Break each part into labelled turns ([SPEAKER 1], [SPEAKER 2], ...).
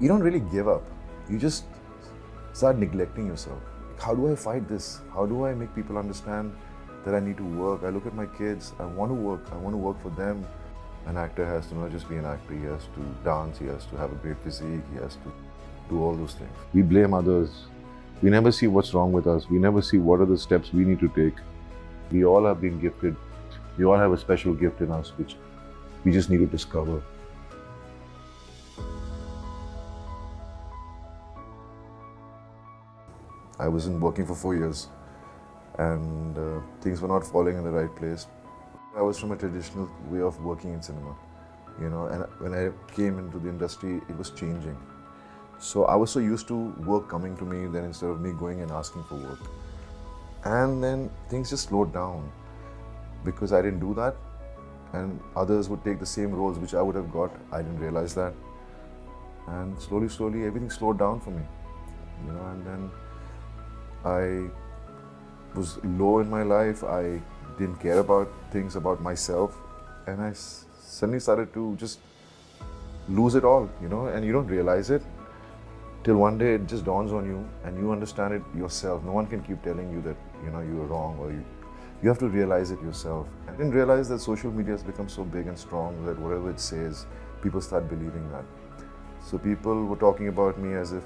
[SPEAKER 1] you don't really give up. You just start neglecting yourself. How do I fight this? How do I make people understand that I need to work? I look at my kids, I want to work. I want to work for them. An actor has to not just be an actor, he has to dance, he has to have a great physique, he has to do all those things. We blame others. We never see what's wrong with us. We never see what are the steps we need to take. We all have been gifted. We all have a special gift in us which we just need to discover. I wasn't working for 4 years and things were not falling in the right place. I was from a traditional way of working in cinema, and when I came into the industry, it was changing. So I was so used to work coming to me, then instead of me going and asking for work. And then things just slowed down because I didn't do that, and others would take the same roles which I would have got. I didn't realize that. And slowly, everything slowed down for me, and then I was low in my life. I didn't care about things about myself, and I suddenly started to just lose it all, and you don't realize it till one day it just dawns on you and you understand it yourself. No one can keep telling you that you were wrong, or you have to realize it yourself. I didn't realize that social media has become so big and strong that whatever it says, people start believing that. So people were talking about me as if,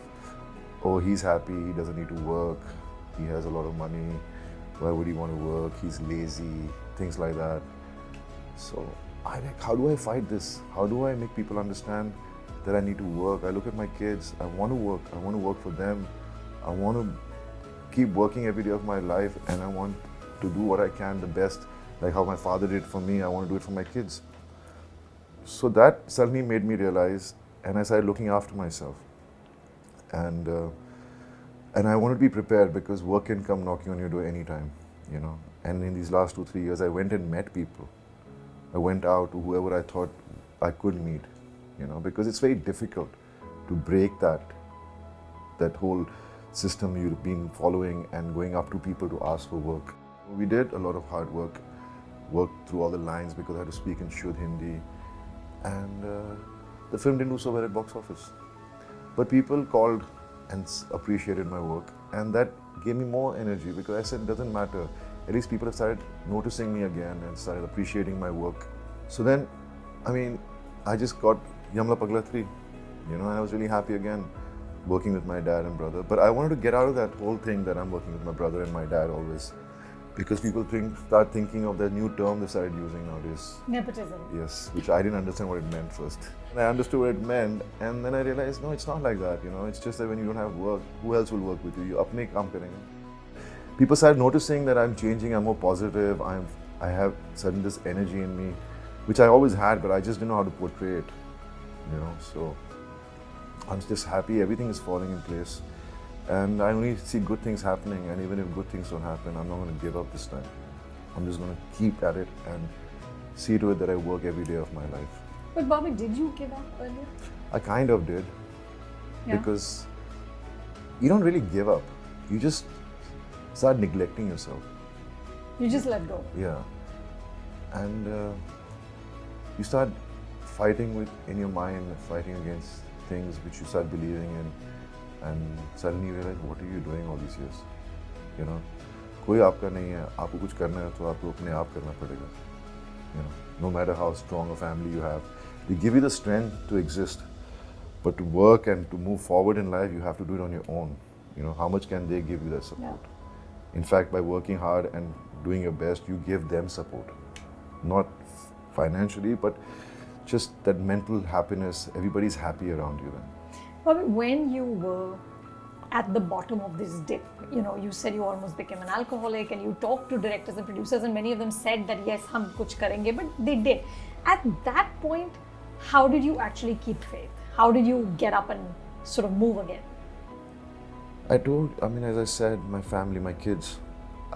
[SPEAKER 1] oh, he's happy, he doesn't need to work, he has a lot of money, why would he want to work, he's lazy, things like that. So how do I fight this? How do I make people understand that I need to work? I look at my kids, I want to work for them. I want to keep working every day of my life, and I want to do what I can the best, like how my father did for me, I want to do it for my kids. So that suddenly made me realize, and I started looking after myself. And I wanted to be prepared because work can come knocking on your door anytime, And in these last 2-3 years, I went and met people. I went out to whoever I thought I could meet, because it's very difficult to break that whole system you've been following and going up to people to ask for work. We did a lot of hard work, worked through all the lines because I had to speak in Shuddh Hindi, and the film didn't do so well at box office. But people called and appreciated my work, and that gave me more energy because I said, it doesn't matter. At least people have started noticing me again and started appreciating my work. So then, I just got Yamla Pagla 3, and I was really happy again working with my dad and brother. But I wanted to get out of that whole thing that I'm working with my brother and my dad always, because people start thinking of that new term they started using nowadays.
[SPEAKER 2] Nepotism.
[SPEAKER 1] Yes, which I didn't understand what it meant first. And I understood what it meant, and then I realized, no, it's not like that, It's just that when you don't have work, who else will work with you? You apne kaam karenge. People started noticing that I'm changing, I'm more positive, I have suddenly this energy in me, which I always had, but I just didn't know how to portray it, So I'm just happy, everything is falling in place. And I only see good things happening, and even if good things don't happen, I'm not going to give up this time. I'm just going to keep at it and see to it that I work every day of my life.
[SPEAKER 2] But Bobby, did you give up earlier?
[SPEAKER 1] I kind of did.
[SPEAKER 2] Yeah.
[SPEAKER 1] Because you don't really give up. You just start neglecting yourself.
[SPEAKER 2] You just let go.
[SPEAKER 1] Yeah. And you start fighting in your mind, fighting against things which you start believing in. And suddenly you realize, what are you doing all these years? कोई आपका नहीं है, आपको कुछ करना है तो आपको अपने आप करना पड़ेगा. No matter how strong a family you have, they give you the strength to exist. But to work and to move forward in life, you have to do it on your own. How much can they give you that support? Yeah. In fact, by working hard and doing your best, you give them support. Not financially, but just that mental happiness. Everybody's happy around you then.
[SPEAKER 2] Bobby, when you were at the bottom of this dip, you said you almost became an alcoholic, and you talked to directors and producers, and many of them said that yes, hum kuch karenge, but they did. At that point, how did you actually keep faith? How did you get up and sort of move again?
[SPEAKER 1] As I said, my family, my kids.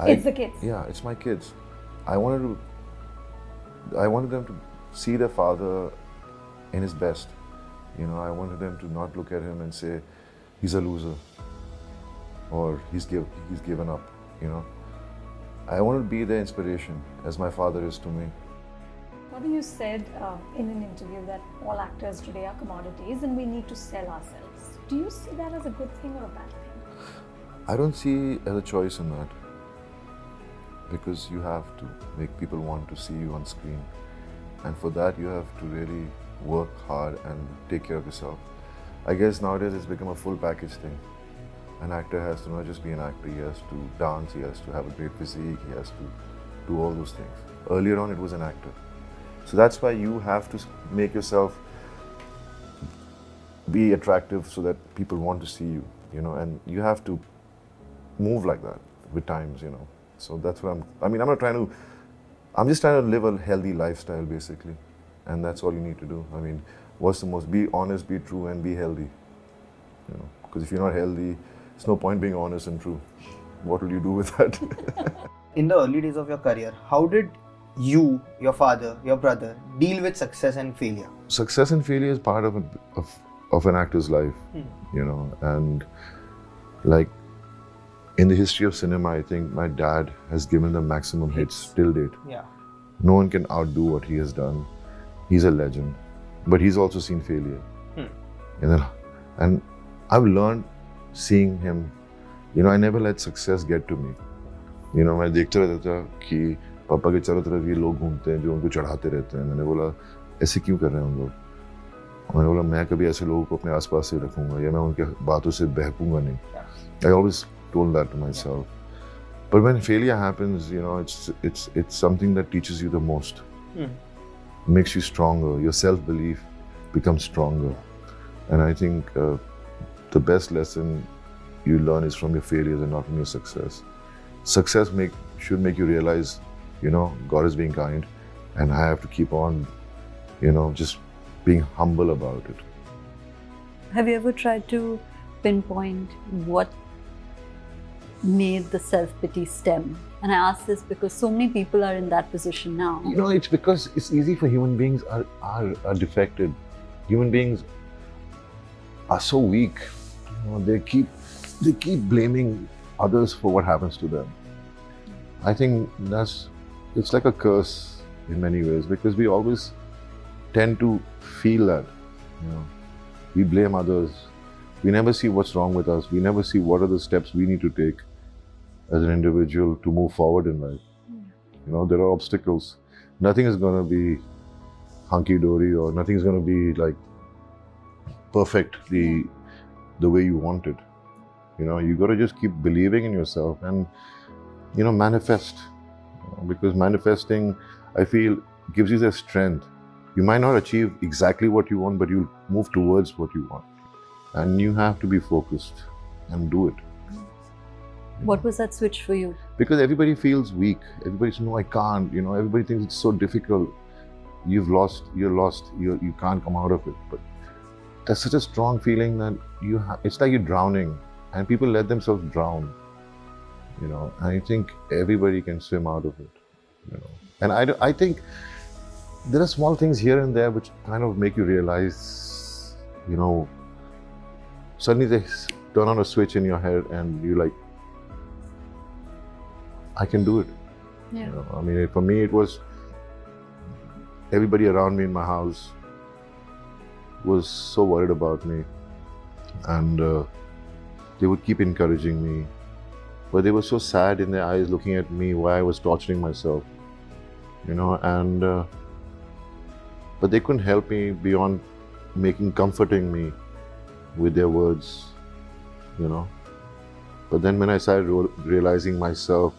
[SPEAKER 2] It's the kids.
[SPEAKER 1] Yeah, it's my kids. I wanted them to see their father in his best. I wanted them to not look at him and say, he's a loser, or he's given up, I wanted to be their inspiration, as my father is to me.
[SPEAKER 2] Bobby, you said in an interview that all actors today are commodities and we need to sell ourselves. Do you see that as a good thing or a bad thing?
[SPEAKER 1] I don't see as a choice in that, because you have to make people want to see you on screen, and for that you have to really work hard and take care of yourself. I guess nowadays it's become a full package thing. An actor has to not just be an actor, he has to dance, he has to have a great physique, he has to do all those things. Earlier on it was an actor. So that's why you have to make yourself be attractive so that people want to see you, and you have to move like that with times, So that's what I'm just trying to live a healthy lifestyle basically. And that's all you need to do. Be honest, be true, and be healthy. Because if you're not healthy, there's no point being honest and true. What will you do with that?
[SPEAKER 3] In the early days of your career, how did you, your father, your brother deal with success and failure?
[SPEAKER 1] Success and failure is part of an actor's life, and like in the history of cinema, I think my dad has given the maximum hits till date.
[SPEAKER 3] Yeah.
[SPEAKER 1] No one can outdo what he has done. He's a legend, but he's also seen failure. And I've learned seeing him, I never let success get to me. मैं देखता रहता था कि पापा के चारों तरफ ये लोग घूमते हैं जो उनको चढ़ाते रहते हैं. मैंने बोला ऐसे क्यों कर रहे हैं उन लोग? मैंने बोला मैं कभी ऐसे लोगों को अपने आसपास से रखूंगा या मैं उनके बातों से बहकूंगा नहीं. I always told that to myself. But when failure happens, it's something that teaches you the most. Makes you stronger. Your self-belief becomes stronger. And I think the best lesson you learn is from your failures and not from your success. Success should make you realize, God is being kind, and I have to keep on, just being humble about it.
[SPEAKER 4] Have you ever tried to pinpoint what made the self-pity stem? And I ask this because so many people are in that position now.
[SPEAKER 1] It's because it's easy for human beings are defected. Human beings are so weak. They keep blaming others for what happens to them. I think it's like a curse in many ways, because we always tend to feel that. We blame others. We never see what's wrong with us. We never see what are the steps we need to take as an individual to move forward in life. There are obstacles. Nothing is going to be hunky-dory, or nothing is going to be like perfect the way you want it. You got to just keep believing in yourself and, manifest. Because manifesting, I feel, gives you the strength. You might not achieve exactly what you want, but you'll move towards what you want. And you have to be focused and do it.
[SPEAKER 4] What was that switch for you?
[SPEAKER 1] Because everybody feels weak. Everybody says, no, I can't. Everybody thinks it's so difficult. You're lost. You can't come out of it. But that's such a strong feeling that it's like you're drowning, and people let themselves drown. And I think everybody can swim out of it. And I think there are small things here and there which kind of make you realize, suddenly they turn on a switch in your head and you're like, I can do it.
[SPEAKER 4] Yeah.
[SPEAKER 1] For me it was everybody around me in my house was so worried about me, and they would keep encouraging me, but they were so sad in their eyes looking at me why I was torturing myself, and but they couldn't help me beyond comforting me with their words, But then when I started realizing myself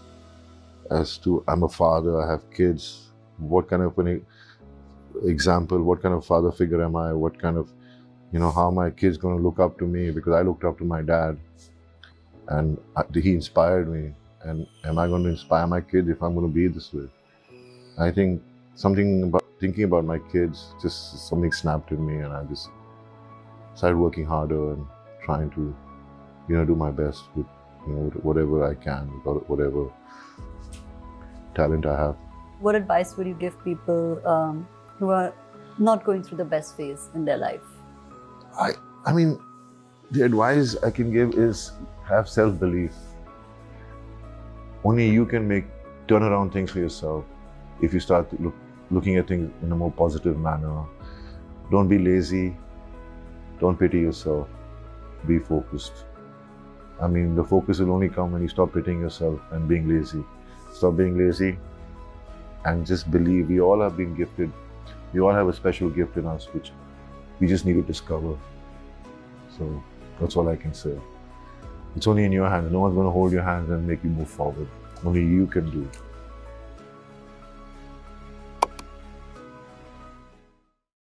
[SPEAKER 1] as to I'm a father, I have kids, what kind of an example, what kind of father figure am I, what kind of, how are my kids going to look up to me, because I looked up to my dad and he inspired me, and am I going to inspire my kids if I'm going to be this way? I think thinking about my kids, just something snapped in me, and I just started working harder and trying to, do my best with, whatever I can, whatever talent I have.
[SPEAKER 4] What advice would you give people who are not going through the best phase in their life?
[SPEAKER 1] The advice I can give is have self-belief. Only you can turn around things for yourself if you start looking at things in a more positive manner. Don't be lazy. Don't pity yourself. be focused. I mean, the focus will only come when you stop hitting yourself and being lazy. Stop being lazy and just believe we all have been gifted. We all have a special gift in us which we just need to discover. So that's all I can say. It's only in your hands. No one's going to hold your hands and make you move forward. Only you can do it.